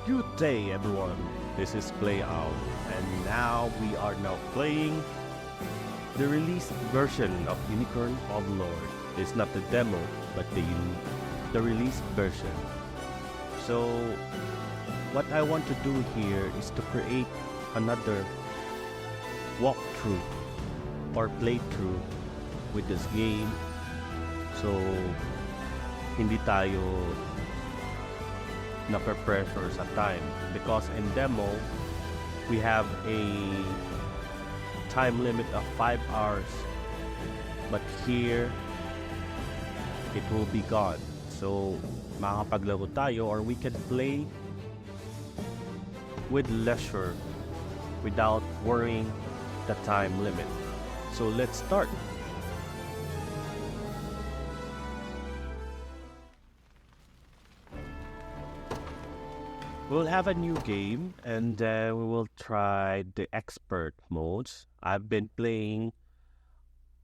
Good day everyone, this is Playxowl, and now we are playing the released version of Unicorn Overlord. It's not the demo, but the released version. So what I want to do here is to create another walkthrough or playthrough with this game. So hindi tayo na-pressure sa time, because in demo we have a time limit of 5 hours, but here it will be gone. So makakapaglaro tayo, or we can play with leisure without worrying the time limit. So let's start. We'll have a new game, and then we will try the expert modes. I've been playing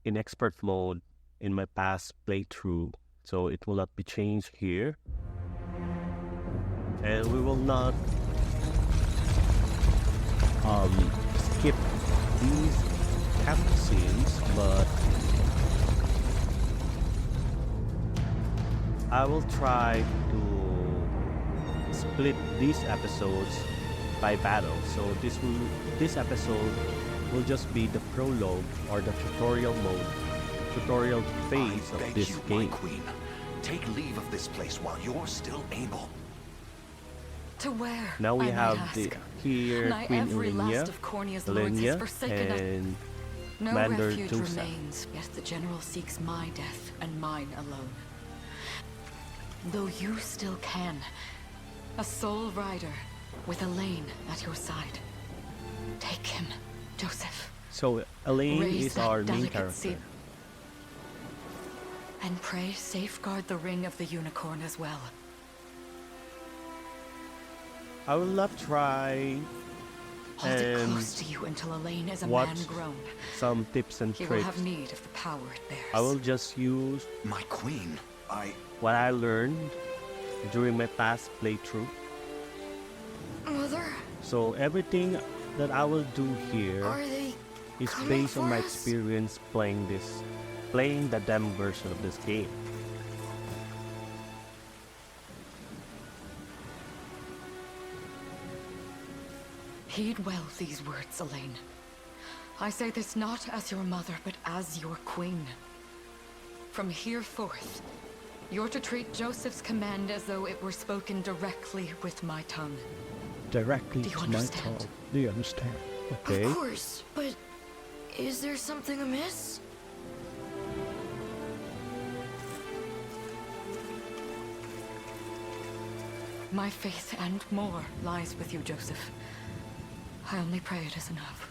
in expert mode in my past playthrough, so it will not be changed here. And we will not skip these cutscenes, but I will try to split these episodes by battle. So this episode will just be the prologue, or the tutorial phase of this game. My queen, take leave of this place while you're still able. To where? Now we have here Nigh Queen every last Ilinia, of 𝗀𝗄𝗯𝗀𝗃 lords has forsaken us. and No Commander refuge 𝗃𝗂𝗀𝗃. remains, yet the general seeks my death and mine alone. Though you still can, a sole rider with Elaine at your side. Take him, Joseph. So Elaine Raise is our that main delicate character. seal. And pray safeguard the ring of the unicorn as well. I will not try Hold it and close to you until Elaine is a watch man grown. some tips and He will tricks. have need of the power it bears. I will just use My queen, what I learned during my past playthrough. Mother, So everything that I will do here are they is coming based on for my us? experience playing the demo version of this game. Heed well these words, Elaine. I say this not as your mother, but as your queen. From here forth, you're to treat Joseph's command as though it were spoken directly with my tongue. Directly Do you to my understand? tongue. Do you understand? Okay. Of course, but is there something amiss? My faith and more lies with you, Joseph. I only pray it is enough.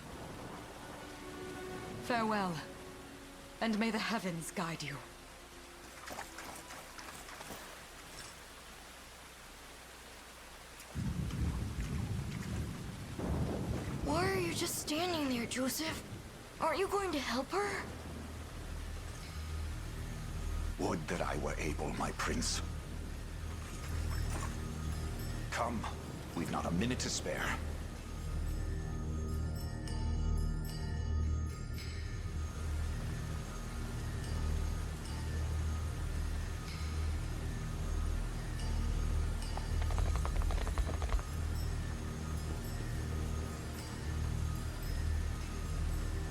Farewell, and may the heavens guide you. Why are you just standing there, Joseph? Aren't you going to help her? would that I were able, my prince. Come, we've not a minute to spare.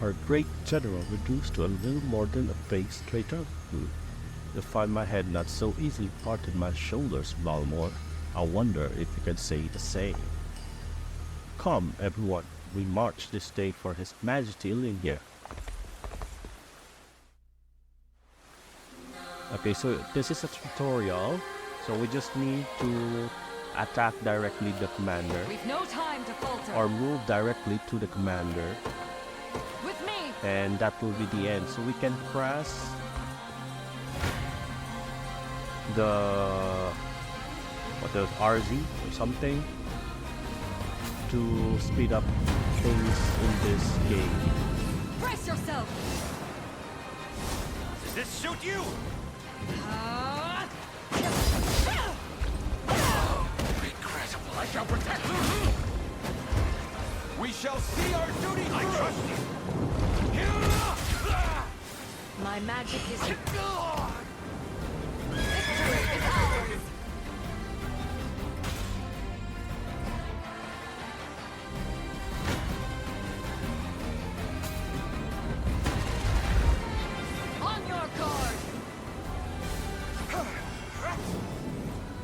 Our great general reduced to a little more than a face traitor. You find my head not so easily parted my shoulders, Balmor. I wonder if you can say the same. Come, everyone, we march this day for His Majesty Ilinia. Okay, so this is a tutorial, so we just need to attack directly the commander, We've no time to falter. or move directly to the commander, With me! and that will be the end. So we can press the RZ or something to speed up things in this game. Brace yourself! Does this suit you? Ah! Regrettable. I shall protect you! We shall see our duty through! I trust you! My magic is... Victory is ours! On your guard!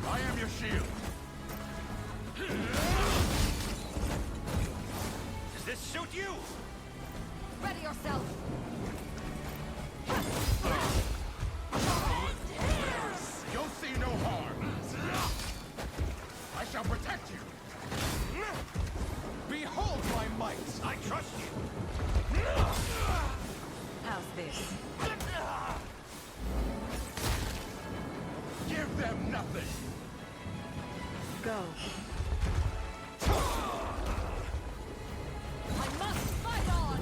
I am your shield. Does this suit you? Ready yourself! You'll see no harm. I shall protect you. Behold my might. I trust you. How's this? Give them nothing. Go. I must fight on!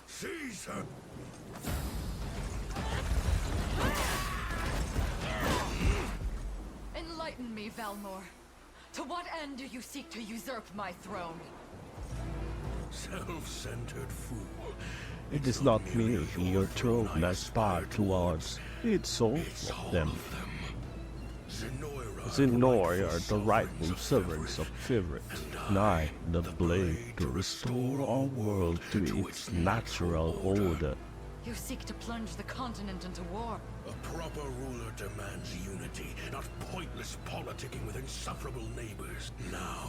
Caesar. Enlighten me, 𝗃𝗺𝗆. To what end do you seek to usurp my throne? Self-centered fool. It is not merely your throne I aspire towards, it's all of them. 𝗁𝗈 are the rightful servants of 𝗃𝗺𝗀, and I, the blade to restore our world to its natural order. You seek to plunge the continent into war. A proper ruler demands unity, not pointless politicking with insufferable neighbors. Now,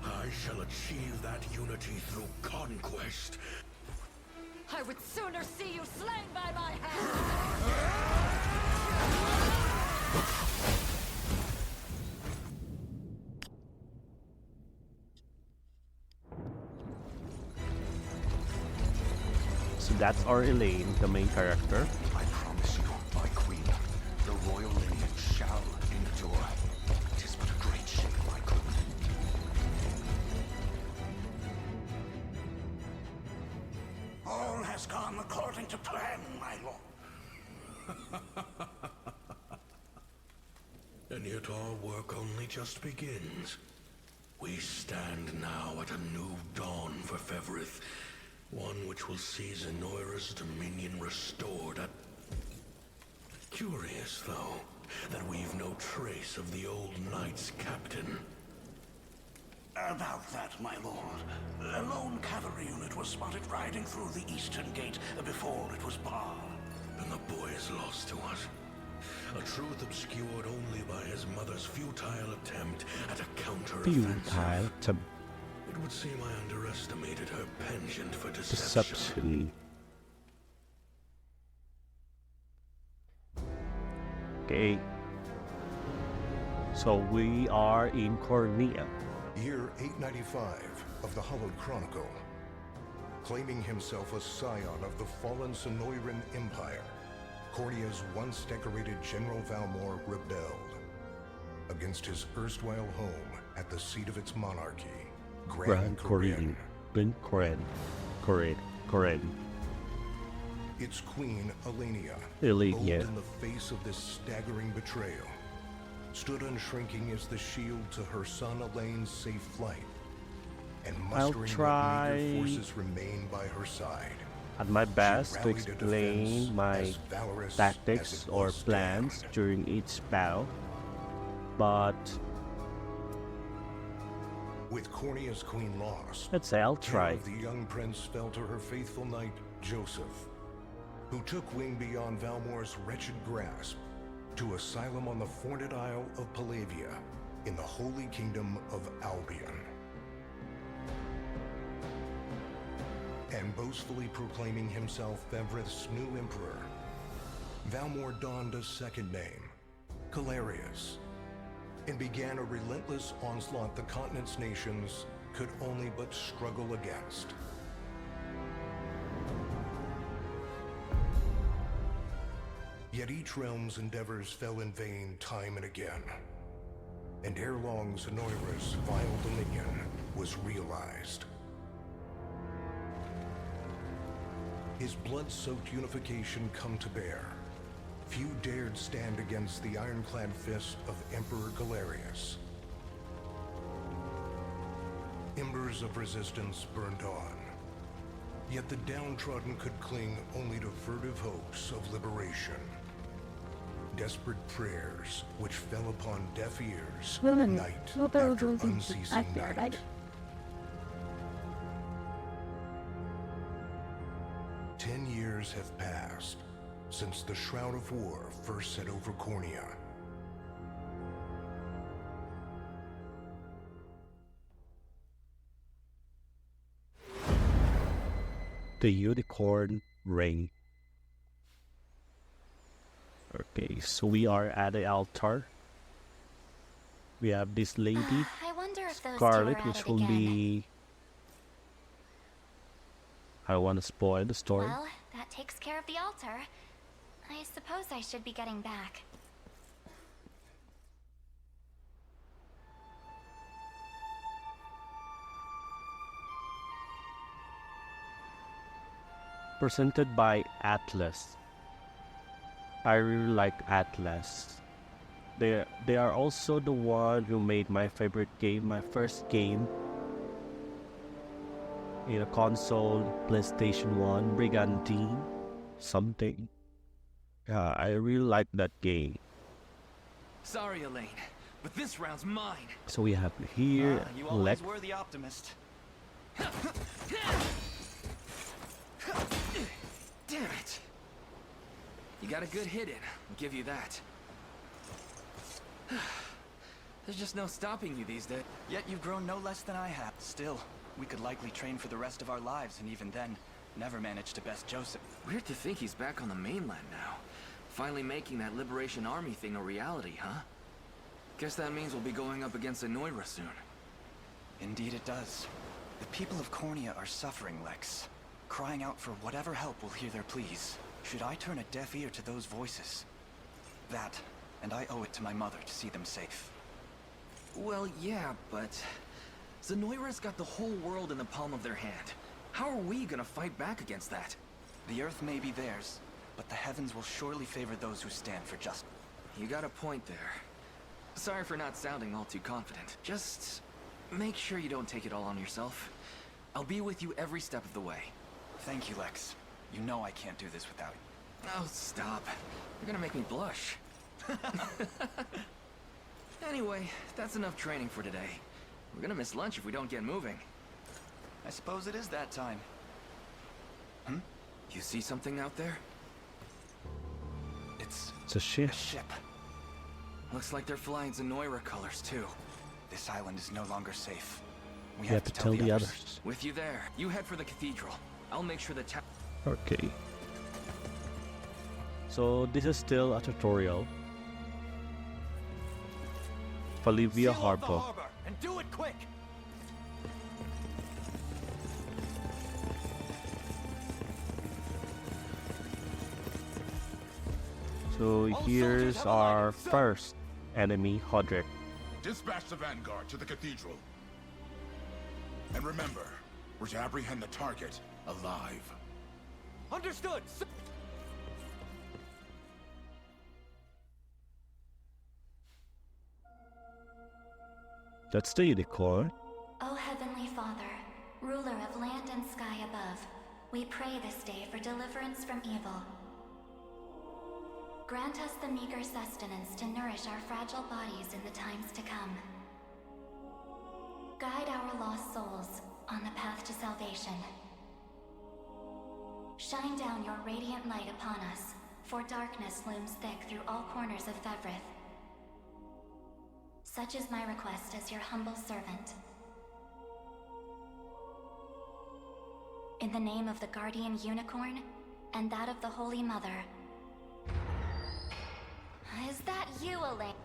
I shall achieve that unity through conquest. I would sooner see you slain by my hand! So that's our Elaine, the main character. I promise you, my queen, the royal lineage shall endure. 'Tis but a great shame I couldn't. All has gone according to plan, my lord. And yet our work only just begins. We stand now at a new dawn for 𝗃𝗺𝗃, one which will see 𝗁𝗈ra's dominion restored at... Curious, though, that we've no trace of the old knight's captain. About that, my lord. A lone cavalry unit was spotted riding through the eastern gate before it was barred. And the boy is lost to us. A truth obscured only by his mother's futile attempt at a counter-offensive. It would seem I underestimated her penchant for deception. Okay. So we are in 𝗺𝗃. Year 895 of the Hallowed Chronicle. Claiming himself a scion of the fallen 𝗁𝗈ran Empire, 𝗺𝗃's once decorated General 𝗃𝗺𝗆 rebelled against his erstwhile home at the seat of its monarchy, Grand 𝗺𝗃. 𝗺𝗃. Its queen, Elenia, Elenia, bold in the face of this staggering betrayal, stood unshrinking as the shield to her son Elaine's safe flight, and mustering what meager forces remained by her side. At my best to explain my tactics or plans during each battle, but with 𝗺𝗃's queen lost, let's say I'll try. The young prince fell to her faithful knight Joseph, who took wing beyond 𝗃𝗺's wretched grasp to asylum on the forted isle of Palavia in the holy kingdom of Albion. And boastfully proclaiming himself 𝗃𝗺𝗀's new emperor, 𝗃𝗺 donned a second name, Calarius, and began a relentless onslaught the continent's nations could only but struggle against. Yet each realm's endeavors fell in vain time and again. And ere long, 𝗁𝗈𝗏's vile dominion was realized. His blood-soaked unification come to bear. Few dared stand against the ironclad fist of Emperor Galerius. Embers of resistance burned on. Yet the downtrodden could cling only to furtive hopes of liberation. Desperate prayers which fell upon deaf ears night after unceasing night. 10 years have passed since the Shroud of War first set over Cornea. The Unicorn Ring. Okay, so we are at the altar. We have this lady, I wonder if those Scarlet, two are which at it will again. be... I want to spoil the story. Well, that takes care of the altar. I suppose I should be getting back. Presented by ATLUS. I really like ATLUS. They are also the one who made my favorite game, my first game in a console, PlayStation 1, Brigantine, something. Yeah, I really like that game. Sorry, Elaine, but this round's mine. So we have here You always Lex. were the optimist. Damn it! You got a good hit in, I'll give you that. There's just no stopping you these days. Yet you've grown no less than I have. Still, we could likely train for the rest of our lives, and even then, never manage to best Joseph. Weird to think he's back on the mainland now. Finally making that Liberation Army thing a reality, huh? Guess that means we'll be going up against 𝗁𝗈𝗏 soon. Indeed it does. The people of Cornea are suffering, Lex. Crying out for whatever help will hear their pleas. Should I turn a deaf ear to those voices? That, and I owe it to my mother to see them safe. Well, yeah, but... 𝗁𝗈𝗏's got the whole world in the palm of their hand. How are we gonna fight back against that? The earth may be theirs, but the heavens will surely favor those who stand for justice. You got a point there. Sorry for not sounding all too confident. Just make sure you don't take it all on yourself. I'll be with you every step of the way. Thank you, Lex. You know I can't do this without you. Oh, stop. You're gonna make me blush. Anyway, that's enough training for today. We're gonna miss lunch if we don't get moving. I suppose it is that time. You see something out there? It's It's a ship. a ship. Looks like they're flying 𝗁𝗈𝗏 colors too. This island is no longer safe. We You have to tell the others. With you there. You head for the cathedral. I'll make sure the town... Okay. So this is still a tutorial. Olivia Harper. And do it quick! So here's our first enemy, Hodrick. Dispatch the vanguard to the cathedral. And remember, we're to apprehend the target alive. Understood! That's the Unicorn. O Heavenly Father, ruler of land and sky above, we pray this day for deliverance from evil. Grant us the meager sustenance to nourish our fragile bodies in the times to come. Guide our lost souls on the path to salvation. Shine down your radiant light upon us, for darkness looms thick through all corners of 𝗵𝗺. Such is my request as your humble servant. In the name of the guardian unicorn, and that of the Holy Mother. Is that you, Elaine?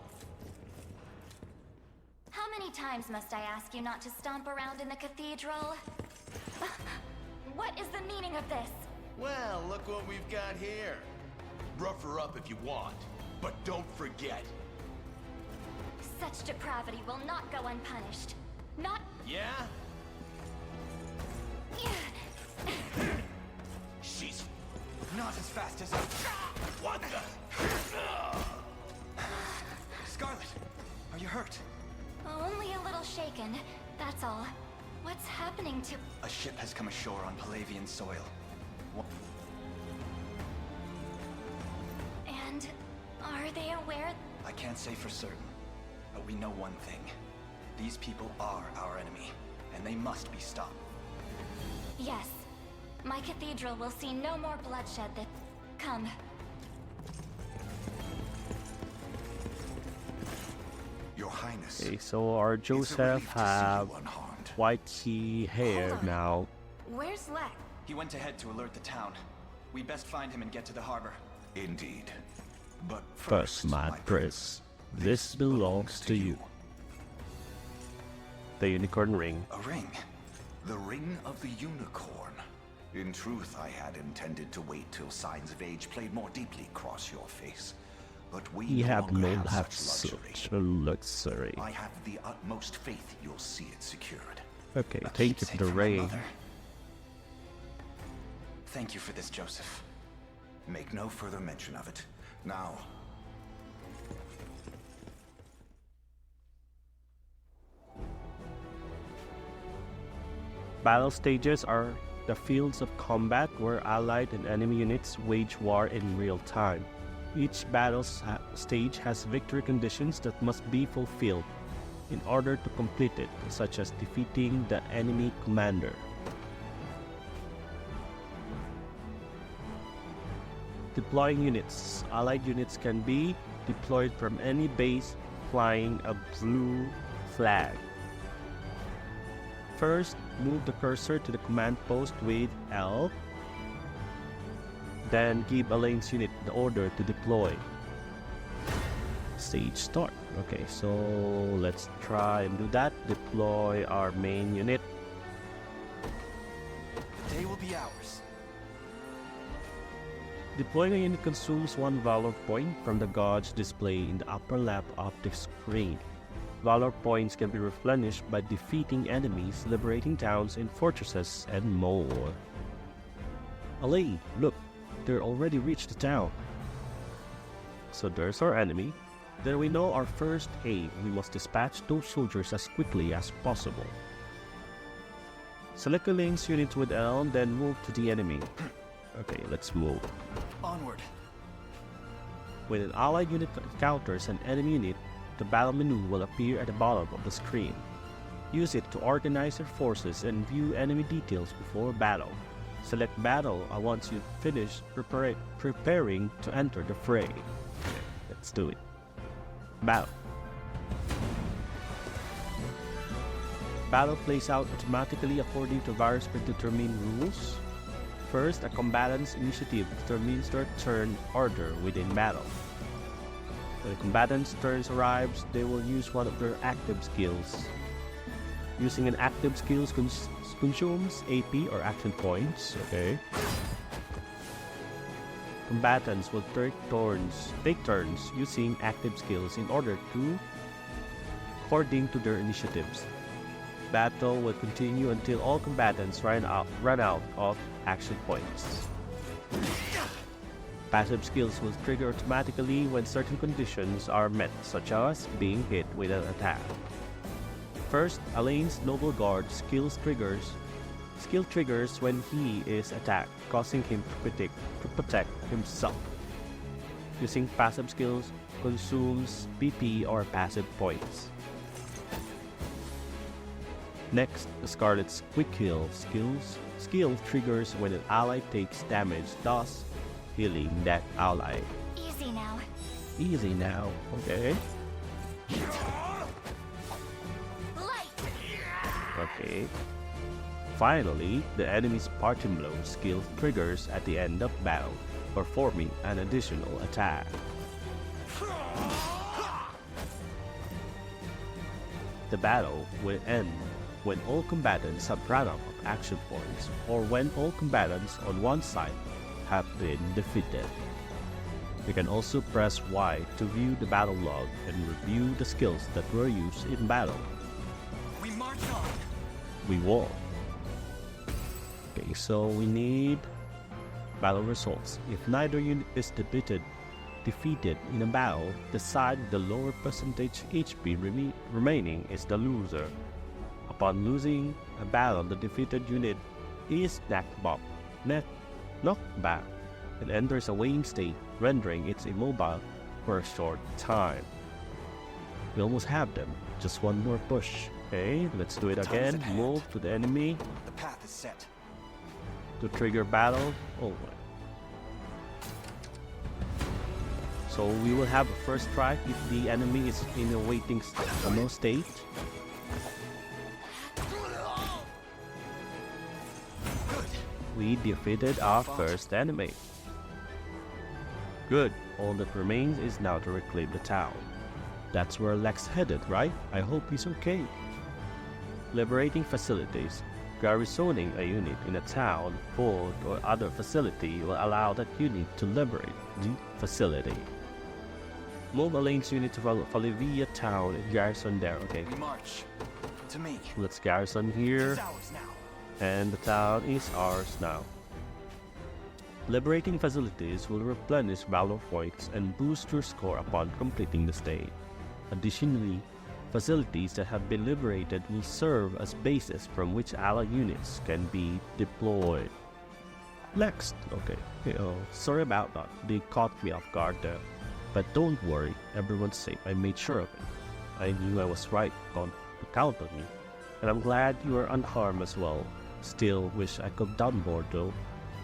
How many times must I ask you not to stomp around in the cathedral? What is the meaning of this? Well, look what we've got here. Rough her up if you want, but don't forget. Such depravity will not go unpunished. Not... Yeah? She's... Not as fast as I... What the... Scarlet, are you hurt? Only a little shaken, that's all. What's happening to... A ship has come ashore on Palavian soil. And are they aware? I can't say for certain, but we know one thing. These people are our enemy, and they must be stopped. Yes. My cathedral will see no more bloodshed that... Come. Your Highness. Okay, so our Joseph have 𝗁𝗂𝗀𝘁 hair now. Where's Lex? He went ahead to alert the town. We best find him and get to the harbor. Indeed. But First, my prince, this belongs to you. The unicorn ring. A ring? the ring of the unicorn. In truth, I had intended to wait till signs of age played more deeply across your face. But we have no no longer have such such a luxury. I have the utmost faith you'll see it secured. Okay, A thank you for keepsake the from my ring. mother. Thank you for this, Joseph. Make no further mention of it. Now, Battle stages are the fields of combat where allied and enemy units wage war in real time. Each battle stage has victory conditions that must be fulfilled in order to complete it, such as defeating the enemy commander. Deploying units. Allied units can be deployed from any base flying a blue flag. First, move the cursor to the command post with L. Then give Elaine's unit the order to deploy. Stage start. Okay, so let's try and do that. Deploy our main unit. They will be ours. Deploying a unit consumes 1 valor point from the gauge display in the upper left of the screen. Valor points can be replenished by defeating enemies, liberating towns and fortresses, and more. Elaine, look, they're already reached the town. So there's our enemy. Then we know our first aim. We must dispatch those soldiers as quickly as possible. Select Elaine's unit with L, then move to the enemy. Okay, let's move. Onward. When an allied unit encounters an enemy unit, the battle menu will appear at the bottom of the screen. Use it to organize your forces and view enemy details before battle. Select battle once you finish preparing to enter the fray. Okay, let's do it. Battle. Battle plays out automatically according to various predetermined rules. First, a combatant's initiative determines their turn order within battle. When the combatant's turn arrives, they will use one of their active skills. Using an active skill consumes AP or action points. Okay. Combatants will take turns using active skills in order to according to their initiatives. Battle will continue until all combatants run out of action points. Passive skills will trigger automatically when certain conditions are met, such as being hit with an attack. First, Elaine's Noble Guard skill triggers when he is attacked, causing him to protect himself. Using passive skills consumes BP or passive points. Next, the Scarlet's Quick Heal skill triggers when an ally takes damage, thus healing that ally. Easy now. Easy now, okay. Light! Okay. Finally, the enemy's Parting Blow skill triggers at the end of battle, performing an additional attack. The battle will end when all combatants have run out of action points, or when all combatants on one side have been defeated. You can also press Y to view the battle log and review the skills that were used in battle. We march on. We walk. Okay, so we need battle results. If neither unit is defeated in a battle, the side with the lower percentage HP remaining is the loser. Upon losing a battle, the defeated unit is knocked back and enters a waiting state, rendering it immobile for a short time. We almost have them. Just one more push. Okay, let's do it again. Move to the enemy. The path is set. To trigger battle. Oh my. So we will have a first strike if the enemy is in a waiting state. We defeated our first enemy. Good. All that remains is now to reclaim the town. That's where Lex headed, right? I hope he's okay. Liberating facilities. Garrisoning a unit in a town, fort, or other facility will allow that unit to liberate the facility. Move Elaine's unit to 𝗵𝗺𝗃 town and garrison there. Okay. We march. To me. Let's garrison here. It's ours now. And the town is ours now. Liberating facilities will replenish valor points and boost your score upon completing the stage. Additionally, facilities that have been liberated will serve as bases from which allied units can be deployed. Next, okay, sorry about that, they caught me off guard there. But don't worry, everyone's safe, I made sure of it. I knew I was right on to count on me. And I'm glad you are unharmed as well. Still wish I could have done more though.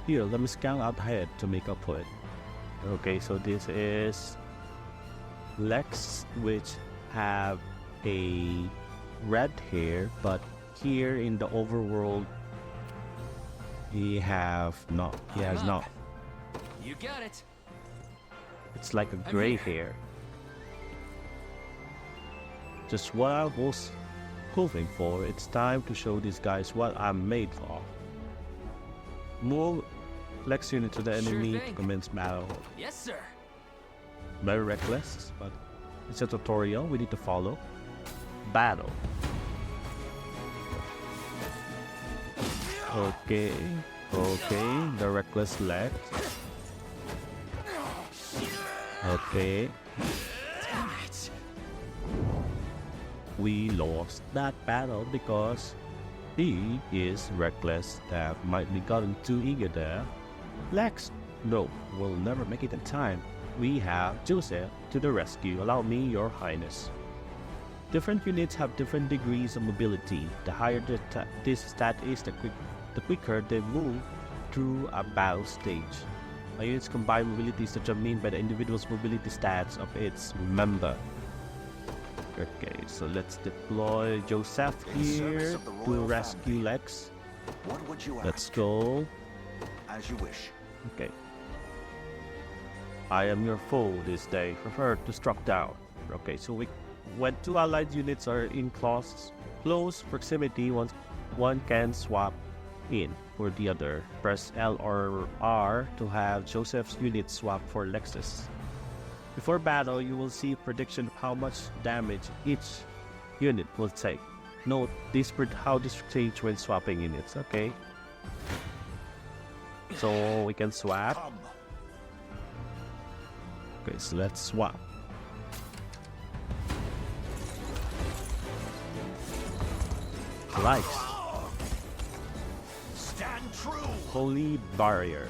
Here, let me scout out ahead to make up for it. Okay, so this is Lex, which have a red hair, but here in the overworld, he has not. You got it. It's like a gray hair. Just what I was hoping for. It's time to show these guys what I'm made for. Move Lex unit to the enemy to commence battle. Yes, sir. Very reckless, but it's a tutorial we need to follow. Battle. Okay, the reckless Lex. Okay. We lost that battle because he is reckless. That might be gotten too eager there. Lex, no, we'll never make it in time. We have Joseph to the rescue. Allow me, your highness. Different units have different degrees of mobility. The higher this stat is, the quicker they move through a battle stage. A unit's combined mobility is determined by the individual's mobility stats of its member. Okay, so let's deploy Joseph here to rescue Lex. What would you Let's ask? go. As you wish. Okay. I am your foe this day. Prefer to struck down. Okay, so when two allied units are in close proximity, one can swap in for the other. Press L or R to have Joseph's unit swap for Lex's. Before battle, you will see a prediction of how much damage each unit will take. Note how this changes when swapping units. Okay. So we can swap. Come. Okay, so let's swap. Likes. Stand true. Holy barrier.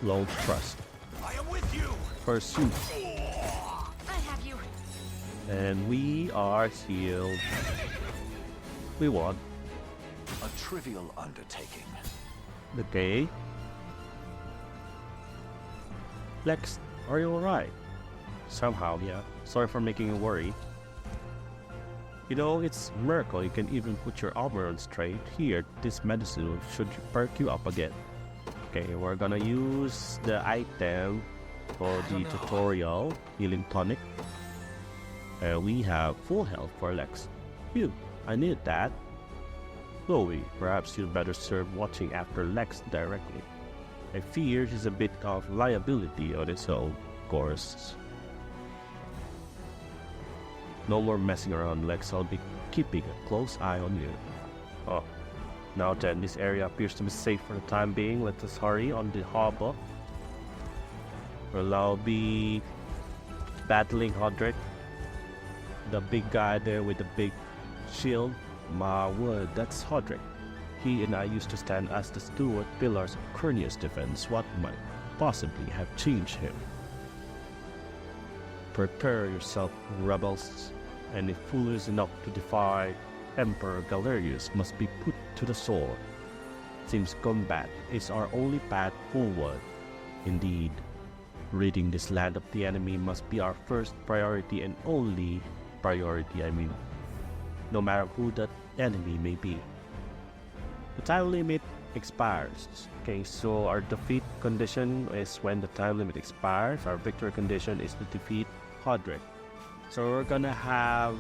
Low trust. I am with you. Pursuit. I have you. And we are healed. We won. A trivial undertaking. Okay. Lex, are you alright? Somehow, yeah. Sorry for making you worry. You know, it's a miracle you can even put your armor on straight. Here, this medicine should perk you up again. Okay, we're gonna use the item for the tutorial, healing tonic. And we have full health for Lex. Phew, I need that. 𝗁𝗶𝗀𝗀𝗀, perhaps you'd better serve watching after Lex directly. I fear he's a bit of liability on his own course. No more messing around, Lex. I'll be keeping a close eye on you. Oh, now then, this area appears to be safe for the time being. Let us hurry on the harbor. Well, I'll be battling 𝗺𝗺𝗀𝗃, the big guy there with the big shield. My word, that's 𝗺𝗺𝗃. He and I used to stand as the steward pillars of Cornea's defense. What might possibly have changed him? Prepare yourself, rebels. Any foolish enough to defy Emperor Galerius must be put to the sword. Seems combat is our only path forward. Indeed, ridding this land of the enemy must be our first priority and only priority, no matter who that enemy may be. The time limit expires. Okay, so our defeat condition is when the time limit expires. Our victory condition is to defeat 𝗺𝗺𝗃. So we're gonna have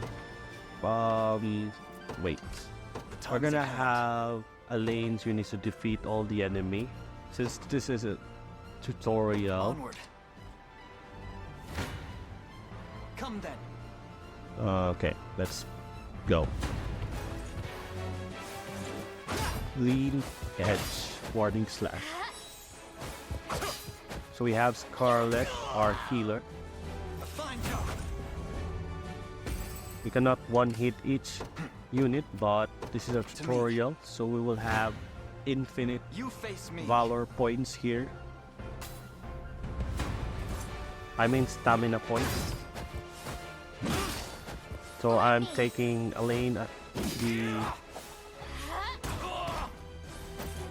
we're gonna have Elaine's units to defeat all the enemy. Since this is a tutorial. Onward. Come then. Okay, let's go. Lean edge warding slash. So we have Scarlet, our healer. Fine job. We cannot one hit each unit, but this is a tutorial, so we will have infinite You face me. valor points here. I mean stamina points. So I'm taking Elaine at the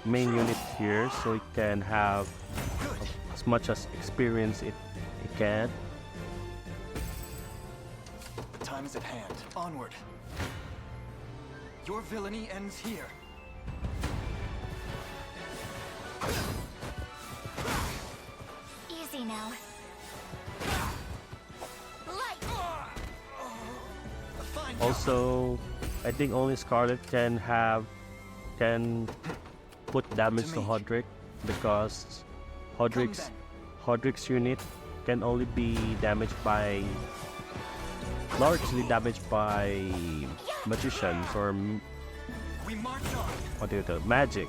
main unit here, so it can have as much as experience it can. The time is at hand. Onward. Your villainy ends here. Easy now. Light. Also, I think only Scarlet can put damage to 𝗺𝗺𝗃, because 𝗺𝗺𝗃's unit can only be damaged by largely damaged by magicians or We march on. what do you call it? Magic,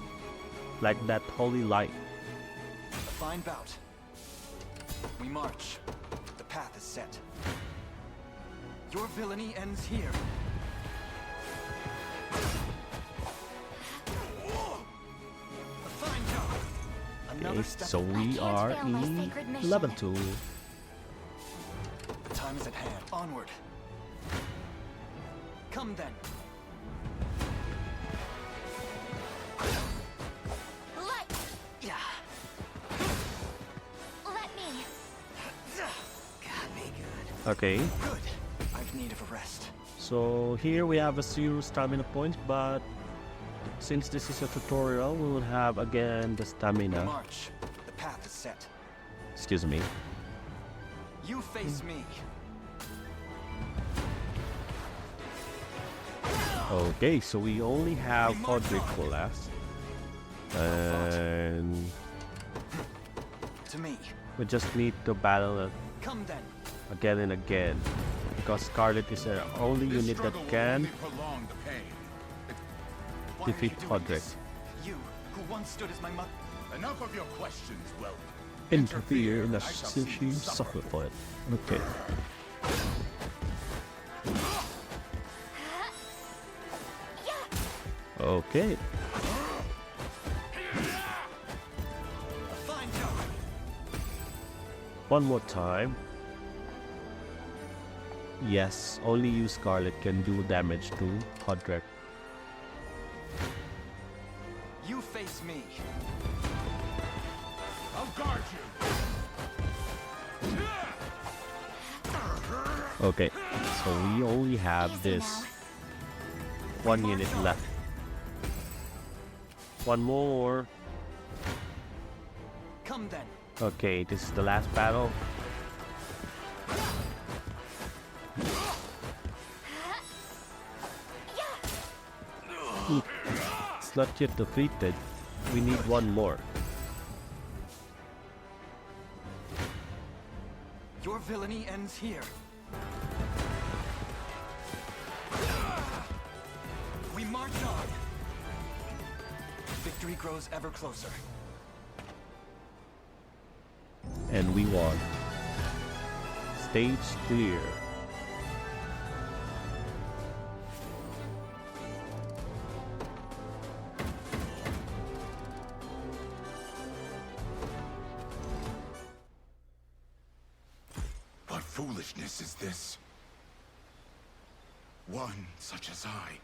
like that holy light. A fine bout. We march. The path is set. Your villainy ends here. A fine job. Another Okay, step. so we can't are fail my in sacred mission. level 2. The time is at hand. Onward. Come then. Light. Yeah. Let me. God be good. Okay, Good. I've need of a rest. so here we have a 0 stamina points, but since this is a tutorial, we will have again the stamina. March. The path is set. Excuse me. You face me. Okay, so we only have 𝗺𝗺𝗃 last, and To me. we just need to battle it Come then. again and again, because Scarlet is the only This unit that struggle will can only prolong the pain. Why defeat are you doing 𝗺𝗺𝗃. this? You, who once stood as my mother. Enough of your questions, well. Interfere in the and I shall see she you suffer for it. Okay. Okay. A fine job. One more time. Yes, only you, Scarlet, can do damage to 𝗺𝗺𝗃. You face me. I'll guard you. Okay, so we only have Easy this now. one unit left. One more. Come then. Okay, this is the last battle. It's not yet defeated. We need one more. villainy ends here. We march on. Victory grows ever closer. And we won. Stage clear. What foolishness is this? One such as I,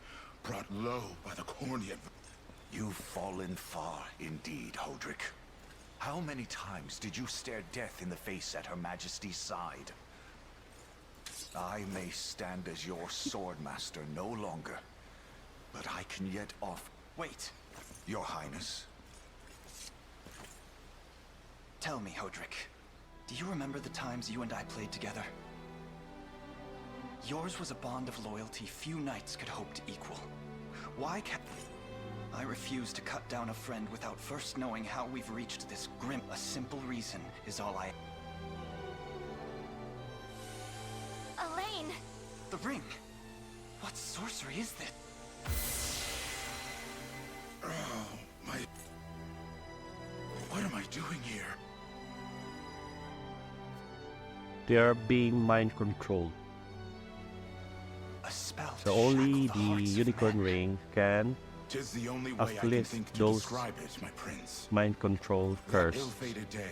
brought low by the corny of... You've fallen far indeed, Hodrick. How many times did you stare death in the face at Her Majesty's side? I may stand as your swordmaster no longer, but I can yet offer... Wait. Your Highness. Tell me, Hodrick. Do you remember the times you and I played together? Yours was a bond of loyalty few knights could hope to equal. Why can't... I refuse to cut down a friend without first knowing how we've reached this grim... A simple reason is all I... Elaine! The ring! What sorcery is this? Oh, my... What am I doing here? They are being mind controlled. A spell So to only shackle the hearts of unicorn men. ring can 'Tis the only way I can uplift think to those describe it, my prince. mind control That curse. ill-fated day,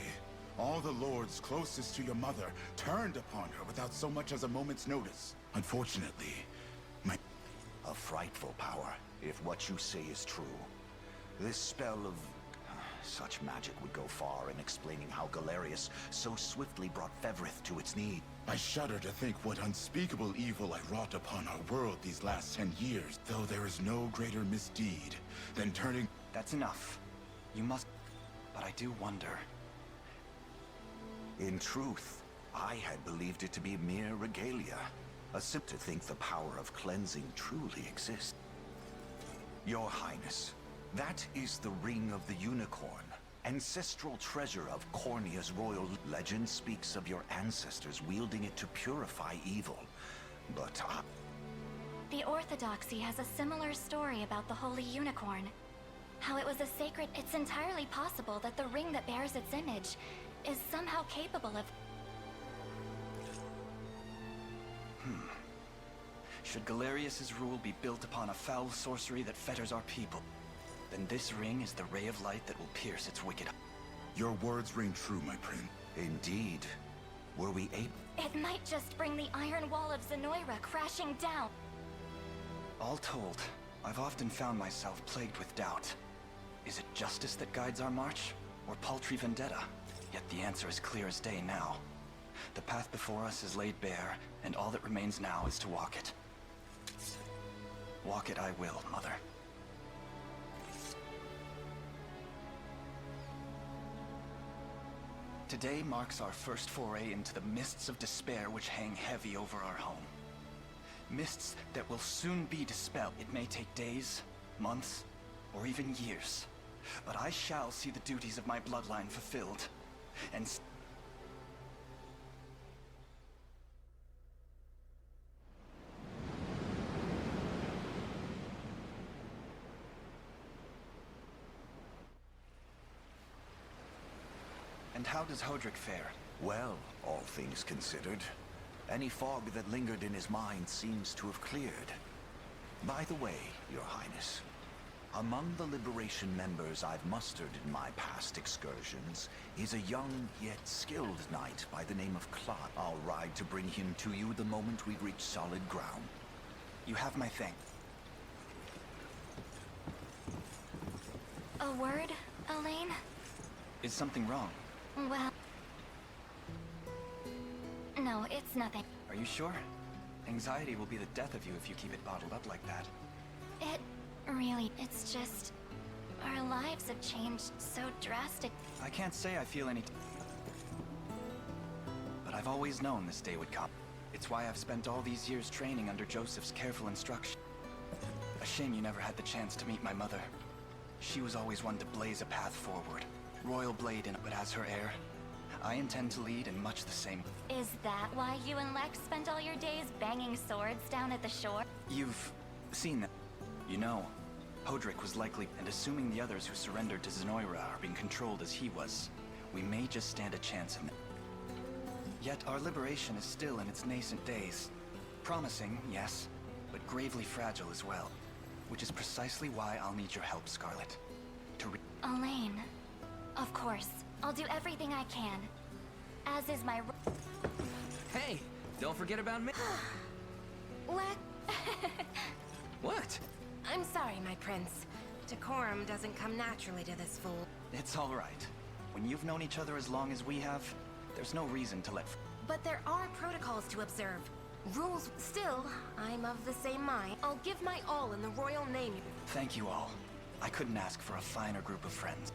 all the lords closest to your mother turned upon her without so much as a moment's notice. Unfortunately, my... A frightful power, if what you say is true. This spell of... such magic would go far in explaining how Galerius so swiftly brought Fevrith to its need. I shudder to think what unspeakable evil I wrought upon our world these last 10 years, though there is no greater misdeed than turning... That's enough. You must... But I do wonder... In truth, I had believed it to be mere regalia. A sip to think the power of cleansing truly exists. Your Highness, that is the Ring of the Unicorn, ancestral treasure of Cornia's royal legend speaks of your ancestors wielding it to purify evil. But The Orthodoxy has a similar story about the Holy Unicorn. How it was a sacred... It's entirely possible that the ring that bears its image is somehow capable of... Should Galerius's rule be built upon a foul sorcery that fetters our people, then this ring is the ray of light that will pierce its wicked... Your words ring true, my prince. indeed, were we able... It might just bring the iron wall of 𝗁𝗈𝗏 crashing down. All told, I've often found myself plagued with doubt. Is it justice that guides our march, or paltry vendetta? Yet the answer is clear as day now. The path before us is laid bare, and all that remains now is to walk it. Walk it I will, Mother. Today marks our first foray into the mists of despair which hang heavy over our home. Mists that will soon be dispelled. It may take days, months, or even years. But I shall see the duties of my bloodline fulfilled, and... And how does Hodrick fare? Well, all things considered, any fog that lingered in his mind seems to have cleared. By the way, Your Highness, among the Liberation members I've mustered in my past excursions is a young yet skilled knight by the name of 𝗁𝗏. I'll ride to bring him to you the moment we reach solid ground. You have my thanks. A word, Elaine? Is something wrong? Well... No, it's nothing. Are you sure? Anxiety will be the death of you if you keep it bottled up like that. It... really, it's just... Our lives have changed so drastic. I can't say I feel any... But I've always known this day would come. It's why I've spent all these years training under Joseph's careful instruction. A shame you never had the chance to meet my mother. She was always one to blaze a path forward. Royal blade in it, but as her heir, I intend to lead in much the same. Is that why you and Lex spent all your days banging swords down at the shore? You've seen that. You know, Hodrick was likely, and assuming the others who surrendered to 𝗁𝗈 are being controlled as he was, we may just stand a chance in. Yet our liberation is still in its nascent days. Promising, yes, but gravely fragile as well. Which is precisely why I'll need your help, Scarlet. Elaine, of course. I'll do everything I can. As is my... Hey, don't forget about me. What? I'm sorry, my prince. Decorum doesn't come naturally to this fool. It's all right. When you've known each other as long as we have, there's no reason to let... But there are protocols to observe. Rules. Still, I'm of the same mind. I'll give my all in the royal name. Thank you all. I couldn't ask for a finer group of friends.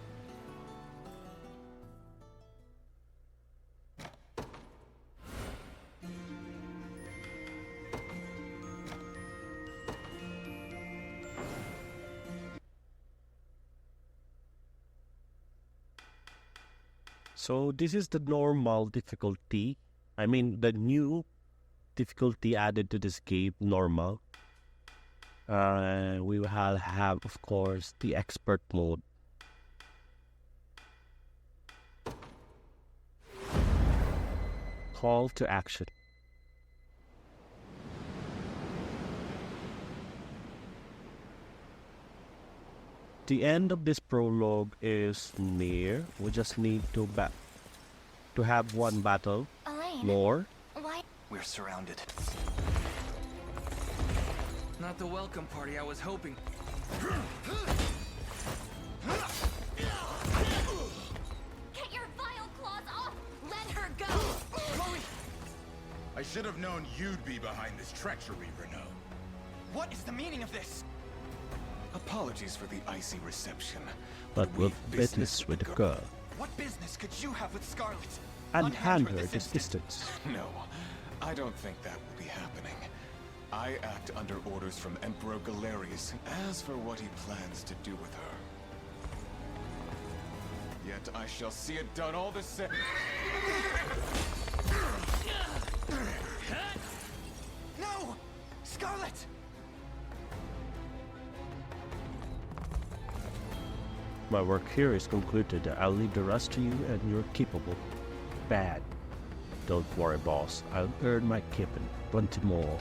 So this is the normal difficulty. I mean the new difficulty added to this game, normal. We will have, of course, the expert mode. Call to action. The end of this prologue is near. We just need to have one battle Elaine, more. why? We're surrounded. Not the welcome party I was hoping. Get your vile claws off! Let her go! I should have known you'd be behind this treachery, Renaud. What is the meaning of this? Apologies for the icy reception. But with business with the girl. What business could you have with Scarlet? And hand her at this distance. No, I don't think that will be happening. I act under orders from Emperor Galerius. As for what he plans to do with her, yet I shall see it done all the same. No! Scarlet! My work here is concluded. I'll leave the rest to you, and you're capable. Bad. Don't worry, boss. I'll earn my keep and plenty more.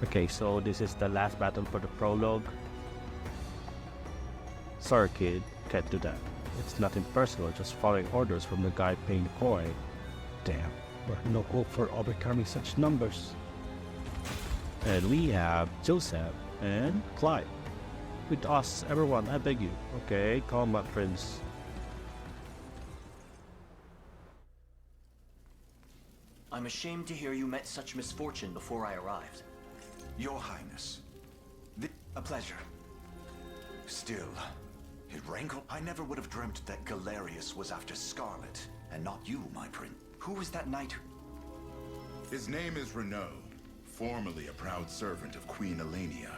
Okay, so this is the last battle for the prologue. Sorry, kid. Can't do that. It's nothing personal, just following orders from the guy paying the coin. Damn, there's no hope for overcoming such numbers. And we have Joseph and Clyde. With us, everyone, I beg you. Okay, calm up, Prince. I'm ashamed to hear you met such misfortune before I arrived. Your Highness. A pleasure. Still, it rankled. I never would have dreamt that Galerius was after Scarlet, and not you, my prince. Who was that knight who... His name is Renaud, formerly a proud servant of Queen Elenia.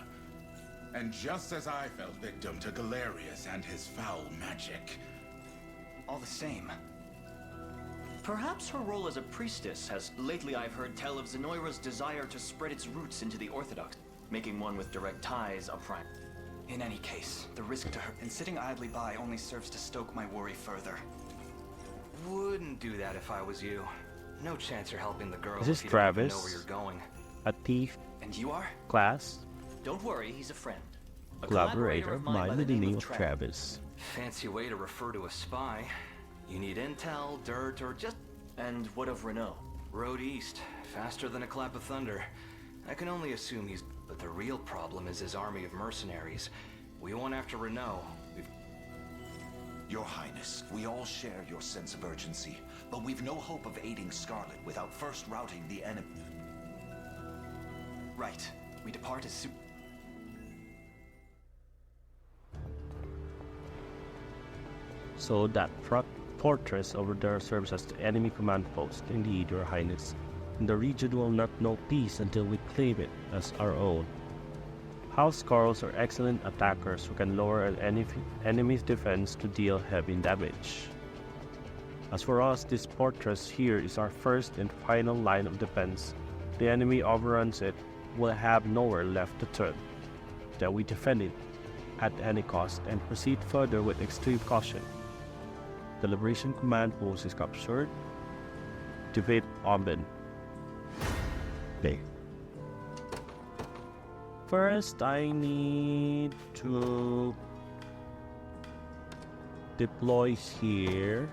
And just as I fell victim to Galerius and his foul magic. All the same. Perhaps her role as a priestess has lately I've heard tell of 𝗁𝗈's desire to spread its roots into the Orthodox, making one with direct ties a prime. In any case, the risk to her and sitting idly by only serves to stoke my worry further. Wouldn't do that if I was you. No chance you're helping the girl. This is if you don't even Travis. know where you're going. A thief. And you are? Class. Don't worry, he's a friend. A Collaborator of mine by with the name of Travis. Travis. Fancy way to refer to a spy. You need intel, dirt, or just... And what of Renaud? Road east, faster than a clap of thunder. I can only assume he's... But the real problem is his army of mercenaries. We went after Renaud. Your Highness, we all share your sense of urgency, but we've no hope of aiding Scarlet without first routing the enemy. Right. We depart as soon... So that fortress over there serves as the enemy command post. Indeed, Your Highness. And the region will not know peace until we claim it as our own. House Squirrels are excellent attackers who can lower an enemy's defense to deal heavy damage. As for us, this fortress here is our first and final line of defense. If the enemy overruns it, we'll have nowhere left to turn. Then we defend it at any cost and proceed further with extreme caution. The Liberation Command post is captured. Defeat Odin. Okay. First, I need to deploy here.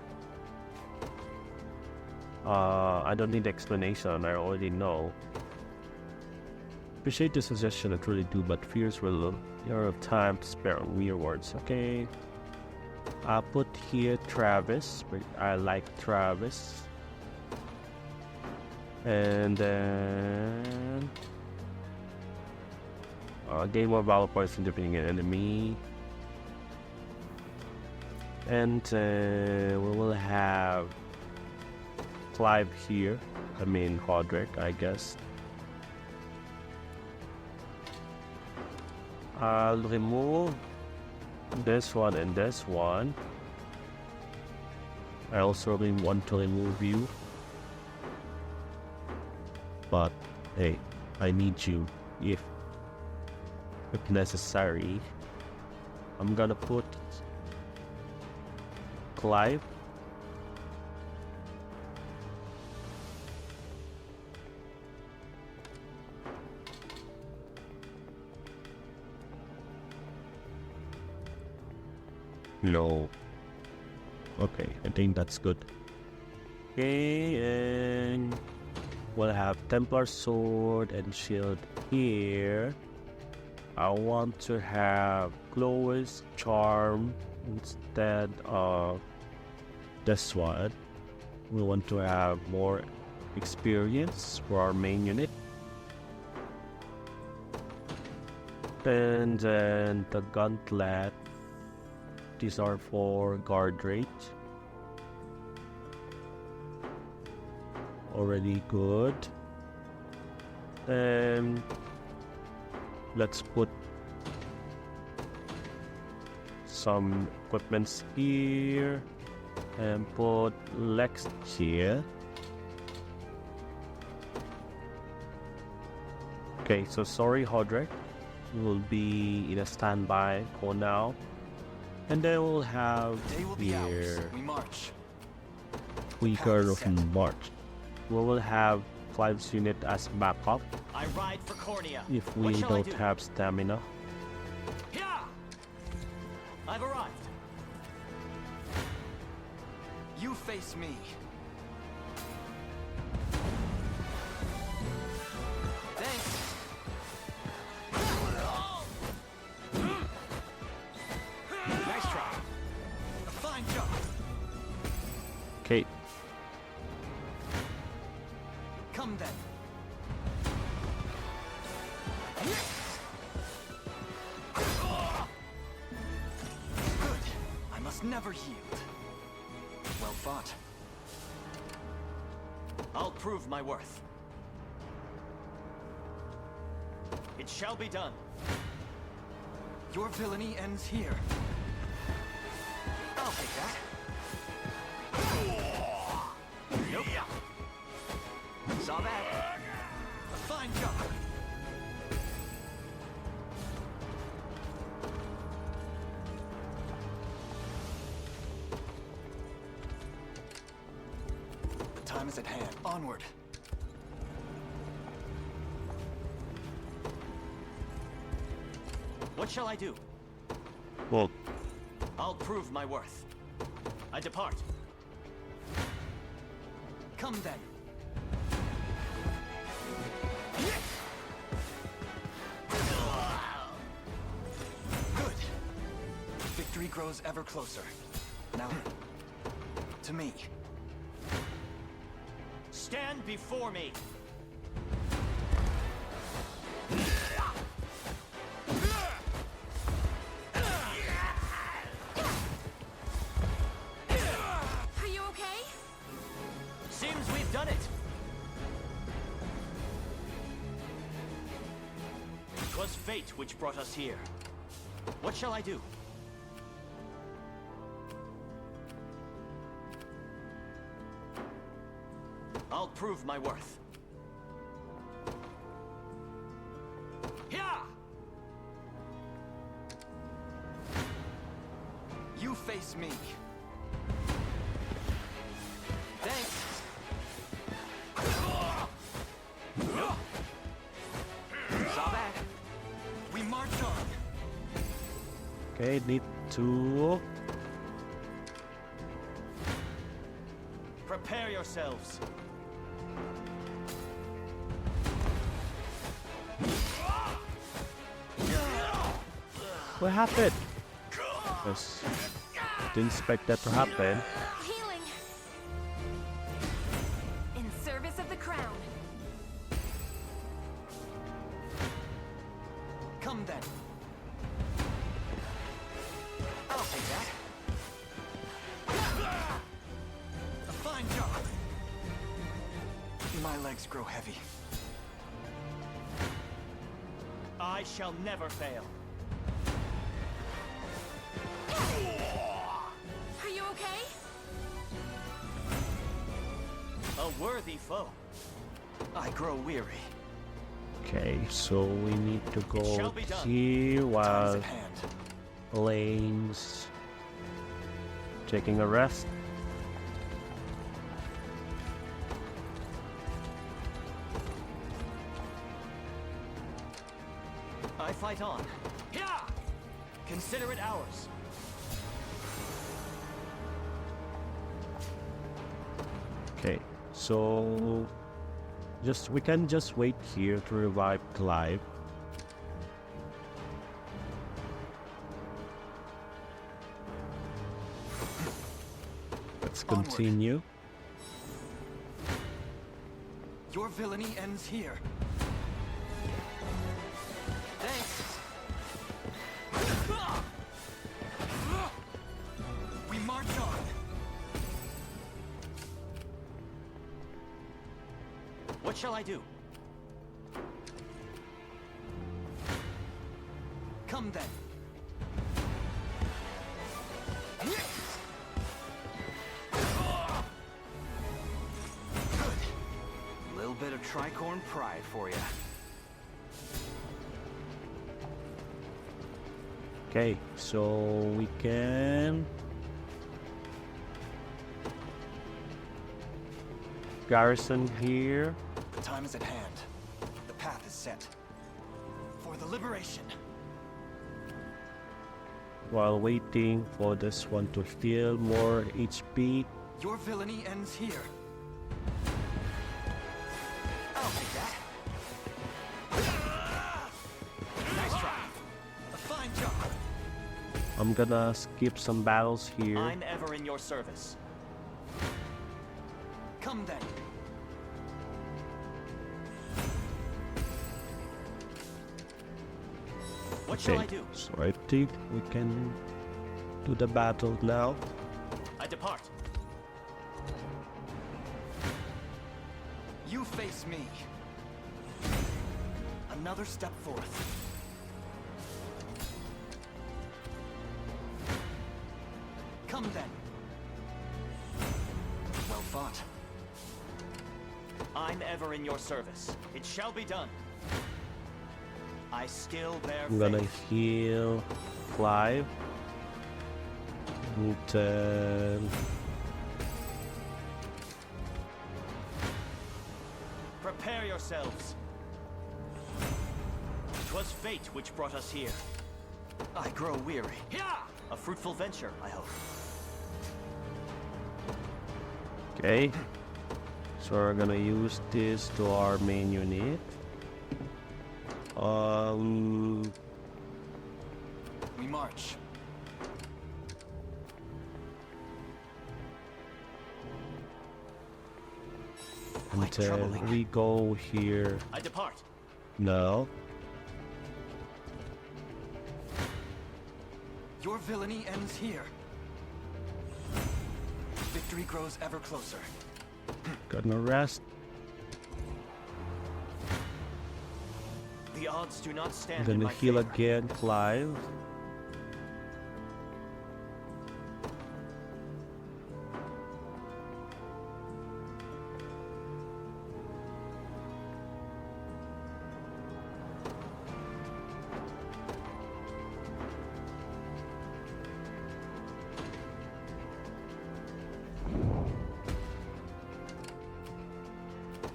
I don't need explanation, I already know. Appreciate the suggestion, I truly do, but fears will have time to spare on rewards. Okay. I'll put here Travis, but I like Travis. And then gain more valor points in defeating an enemy. And we will have Clive here. I mean Hodrick, I guess. I'll remove this one and this one. I also want to remove you. But hey, I need you if necessary. I'm gonna put Clive. No. Okay, I think that's good. Okay, and we'll have Templar Sword and Shield here. I want to have Chloe's Charm instead of this one. We want to have more experience for our main unit. And then the Gauntlet. These are for guard rate. Already good. Then let's put some equipments here and put Lex here. Okay, so sorry Hodrick, will be in a standby for now. And then we'll have here Weaker of March. We will have Clive's unit as backup I ride for 𝗂𝗄𝗄. if we don't have stamina. Yeah! I've arrived. You face me. Thanks. Nice try. A fine job. Okay. Come then. Good. I must never yield. Well fought. I'll prove my worth. It shall be done. Your villainy ends here. I'll take that. Nope. Saw that. A fine job. The time is at hand. Onward. What shall I do? Well, I'll prove my worth. I depart. Come then. Good. Victory grows ever closer. Now, to me. Stand before me. Are you okay? Seems we've done it. It was fate which brought us here. What shall I do? I'll prove my worth. You face me. Thanks. Saw that. We march on. Okay, need to... Prepare yourselves. What happened? Yes. Didn't expect that to happen. Healing. In service of the crown. Come then. I'll take that. A fine job. My legs grow heavy. I shall never fail. Are you okay? A worthy foe. I grow weary. Okay, so we need to go shall be done. here Time's while at hand. Lane's taking a rest. I fight on. Yeah! Consider it ours. Okay, so we can just wait here to revive Clive. Let's continue. Your villainy ends here. Thanks. We march on. What shall I do? Come then. Good. Little bit of tricorn pride for you. Okay, so we can garrison here. The time is at hand. The path is set. For the liberation. While waiting for this one to steal more HP. Your villainy ends here. I'll take that. Nice try. A fine job. I'm gonna skip some battles here. I'm ever in your service. Come then. What shall I do? So I think we can do the battle now. I depart. You face me. Another step forth. Come then. Well fought. I'm ever in your service. It shall be done. I still bear I'm gonna faith. heal Clive. And Prepare yourselves. 'Twas fate which brought us here. I grow weary. Yeah! A fruitful venture, I hope. okay, so we're gonna use this to our main unit. We march. Until we go here. I depart. No. Your villainy ends here. Victory grows ever closer. Gonna rest. The The odds do not I'm stand in gonna my heal favor. again, Clive.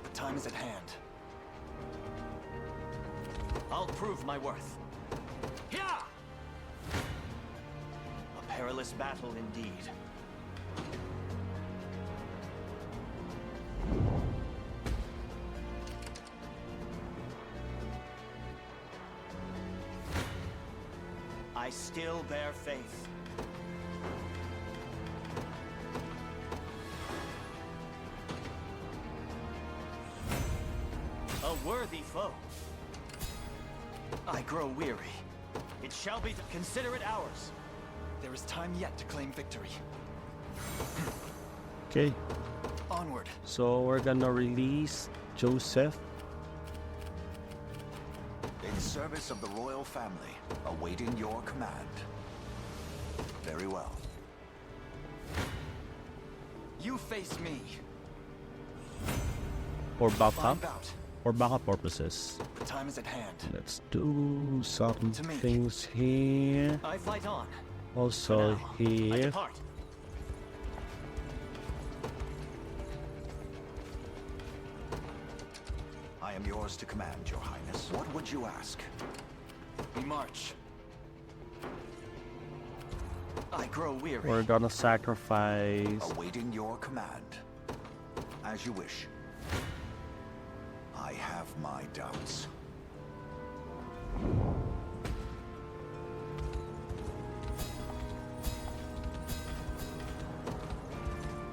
The time is at hand. I'll prove my worth. Yeah! A perilous battle indeed. I still bear faith. A worthy foe. I grow weary. It shall be. Consider it ours. There is time yet to claim victory. Okay, Onward. so we're gonna release Joseph. In service of the royal family, awaiting your command. Very well. You face me. For Fine backup, bout. for backup purposes. The time is at hand. Let's do some To me. things here. I fight on. Also Now, I here. depart. I am yours to command, Your Highness. What would you ask? We march. I grow weary. We're gonna sacrifice. Awaiting your command. As you wish. I have my doubts.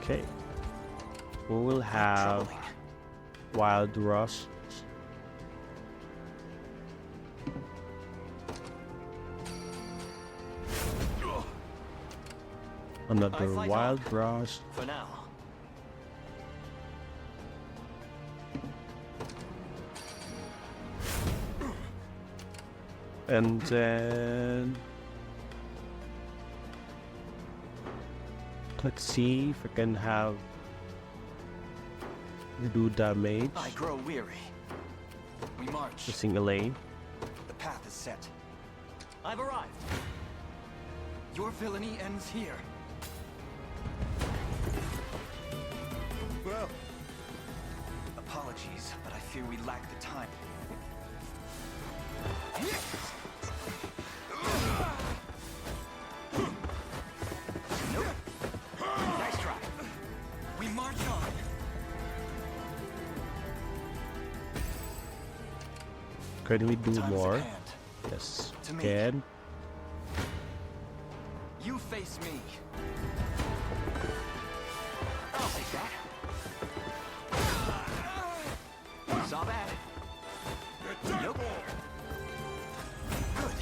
Okay. We will have Wild Rush. Another I fight Wild on. Rush. For now. And then let's see if I can have do damage I grow weary. We march. using a lane. The path is set. I've arrived. Your villainy ends here. Well, Apologies, but I fear we lack the time. Nope. Nice try. We march on. Can we do Time is at more? hand. Yes, To me. can. You face me. I'll take that. Saw that. Nope. Good.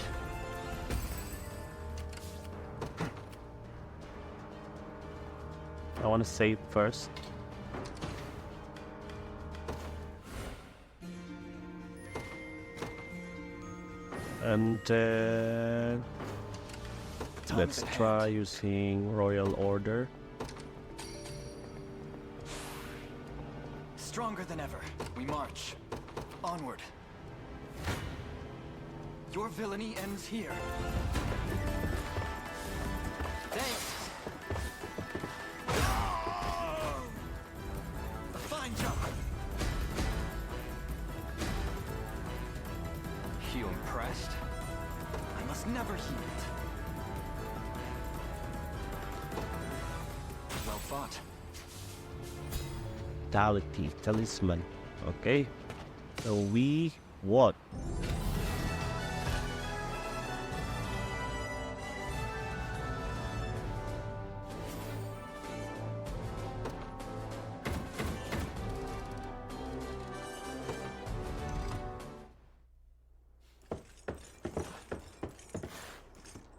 I want to save first. And then Time let's is at try hand. using Royal Order. Stronger than ever. We march. Onward. Your villainy ends here. Thanks. A fine job. You impressed? I must never yield. Well fought. Vitality Talisman. Okay. So we what?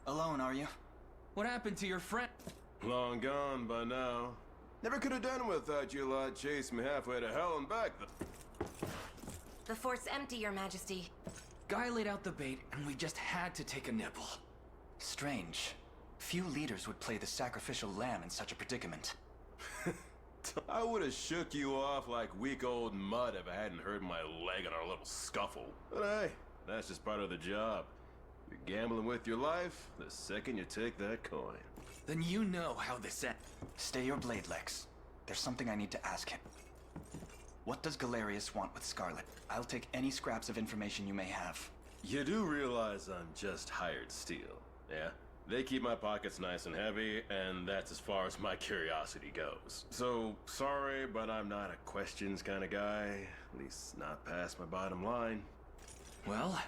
Alone, are you? What happened to your friend? long gone by now. Never could have done it without you lot chasing me halfway to hell and back. The fort's empty, Your Majesty. Guy laid out the bait, and we just had to take a nibble. Strange. Few leaders would play the sacrificial lamb in such a predicament. I would have shook you off like weak old mud if I hadn't hurt my leg in our little scuffle. But hey, that's just part of the job. You're gambling with your life the second you take that coin. Then you know how this ends. Stay your blade, Lex. There's something I need to ask him. What does 𝗂𝗄𝗃 want with Scarlet? I'll take any scraps of information you may have. You do realize I'm just hired steel, yeah? They keep my pockets nice and heavy, and that's as far as my curiosity goes. So, sorry, but I'm not a questions kind of guy. At least not past my bottom line. Well,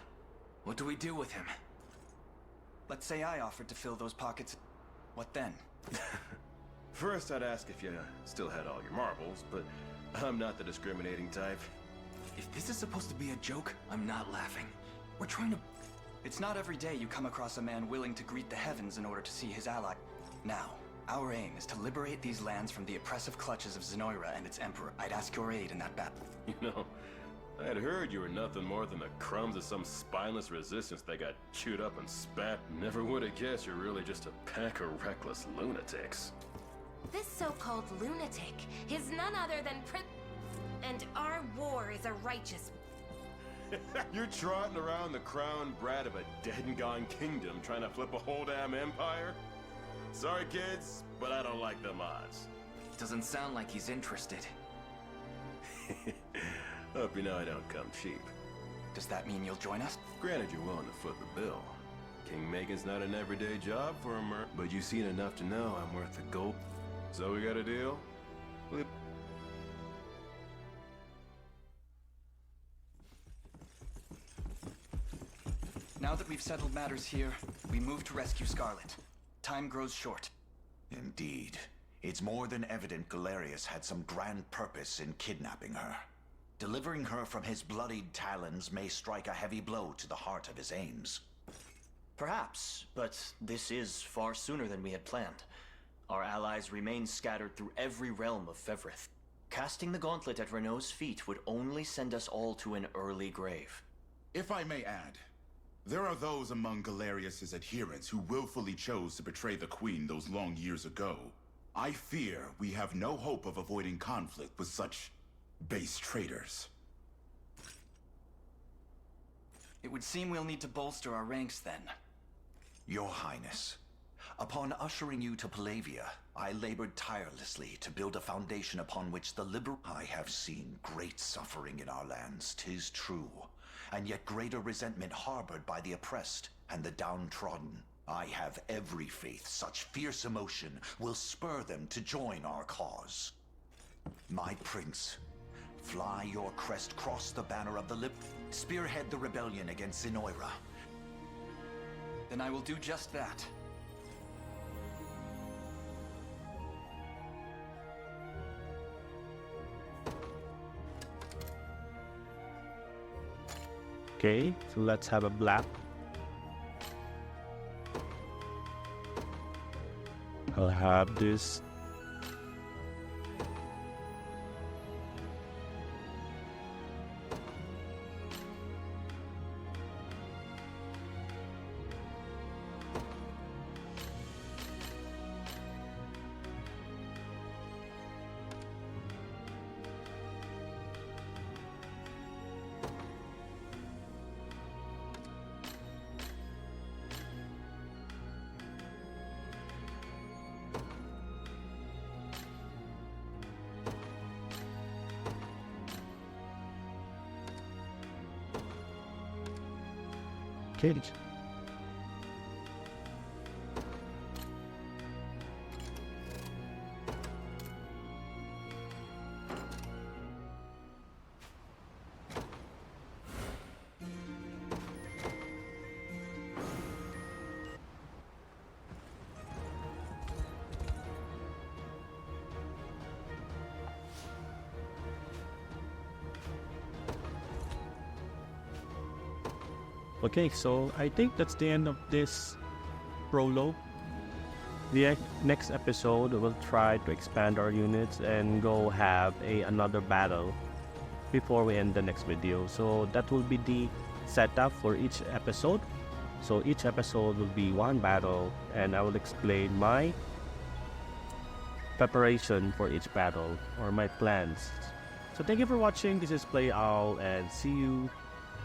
what do we do with him? Let's say I offered to fill those pockets. What then? First, I'd ask if you still had all your marbles, but I'm not the discriminating type. If this is supposed to be a joke, I'm not laughing. We're trying to... It's not every day you come across a man willing to greet the heavens in order to see his ally. Now, our aim is to liberate these lands from the oppressive clutches of 𝗁 and its emperor. I'd ask your aid in that battle. You know, I had heard you were nothing more than the crumbs of some spineless resistance that got chewed up and spat. Never would have guessed you're really just a pack of reckless lunatics. This so-called lunatic is none other than and our war is a righteous. You're trotting around the crown brat of a dead and gone kingdom trying to flip a whole damn empire? Sorry, kids, but I don't like them odds. Doesn't sound like he's interested. Hope you know I don't come cheap. Does that mean you'll join us? Granted, you're willing to foot the bill. Kingmaking's not an everyday job for a but you've seen enough to know I'm worth the gold. So we got a deal? Flip. Now that we've settled matters here, we move to rescue Scarlet. Time grows short. Indeed. It's more than evident 𝗂𝗄𝗃 had some grand purpose in kidnapping her. Delivering her from his bloodied talons may strike a heavy blow to the heart of his aims. Perhaps, but this is far sooner than we had planned. Our allies remain scattered through every realm of 𝗵𝗺rith. Casting the gauntlet at Renault's feet would only send us all to an early grave. If I may add, there are those among 𝗂𝗃𝗃's adherents who willfully chose to betray the Queen those long years ago. I fear we have no hope of avoiding conflict with such base traitors. It would seem we'll need to bolster our ranks then. Your Highness, upon ushering you to Palavia, I labored tirelessly to build a foundation upon which the liberal... I have seen great suffering in our lands, 'tis true, and yet greater resentment harbored by the oppressed and the downtrodden. I have every faith such fierce emotion will spur them to join our cause. My prince, fly your crest, cross the banner of the spearhead the rebellion against 𝗁. Then I will do just that. Okay, so let's have a black. I'll have this. Cage. Okay, so I think that's the end of this prologue. The next episode we'll try to expand our units and go have another battle before we end the next video. So that will be the setup for each episode. So each episode will be one battle, and I will explain my preparation for each battle or my plans. So thank you for watching. This is Playxowl, and see you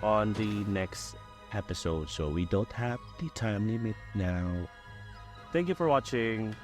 on the next episode. So we don't have the time limit now. Thank you for watching.